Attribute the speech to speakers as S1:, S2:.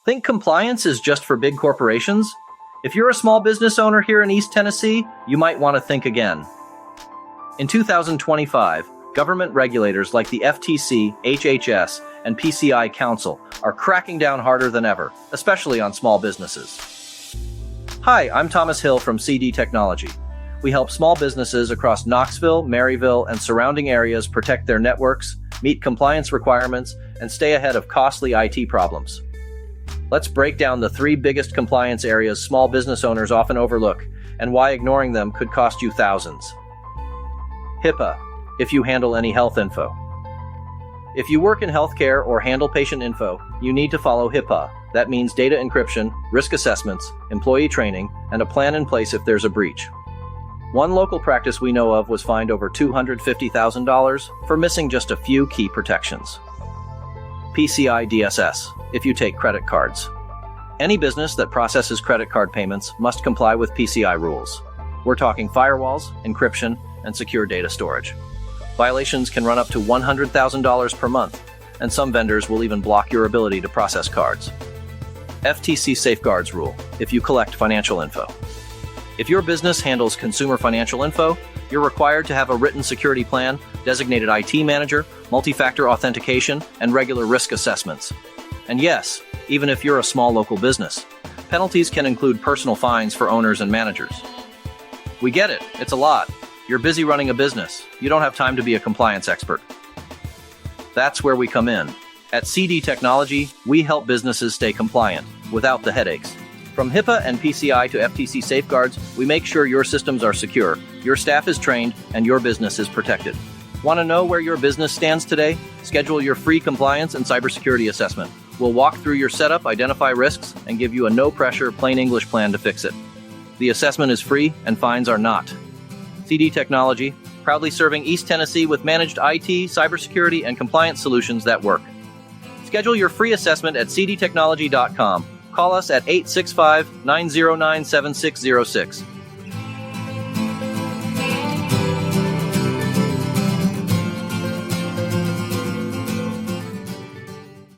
S1: Think compliance is just for big corporations? If you're a small business owner here in East Tennessee, you might want to think again. In 2025, government regulators like the FTC, HHS, and PCI Council are cracking down harder than ever, especially on small businesses. Hi, I'm Thomas Hill from CD Technology. We help small businesses across Knoxville, Maryville, and surrounding areas protect their networks, meet compliance requirements, and stay ahead of costly IT problems. Let's break down the 3 biggest compliance areas small business owners often overlook and why ignoring them could cost you thousands. HIPAA, if you handle any health info. If you work in healthcare or handle patient info, you need to follow HIPAA. That means data encryption, risk assessments, employee training, and a plan in place if there's a breach. One local practice we know of was fined over $250,000 for missing just a few key protections. PCI DSS, if you take credit cards. Any business that processes credit card payments must comply with PCI rules. We're talking firewalls, encryption, and secure data storage. Violations can run up to $100,000 per month, and some vendors will even block your ability to process cards. FTC Safeguards Rule, if you collect financial info. If your business handles consumer financial info, you're required to have a written security plan, designated IT manager, multi-factor authentication, and regular risk assessments. And yes, even if you're a small local business, penalties can include personal fines for owners and managers. We get it, it's a lot. You're busy running a business. You don't have time to be a compliance expert. That's where we come in. At CD Technology, we help businesses stay compliant without the headaches. From HIPAA and PCI to FTC safeguards, we make sure your systems are secure, your staff is trained, and your business is protected. Want to know where your business stands today? Schedule your free compliance and cybersecurity assessment. We'll walk through your setup, identify risks, and give you a no-pressure, plain English plan to fix it. The assessment is free and fines are not. CD Technology, proudly serving East Tennessee with managed IT, cybersecurity, and compliance solutions that work. Schedule your free assessment at cdtechnology.com. Call us at 865-909-7606.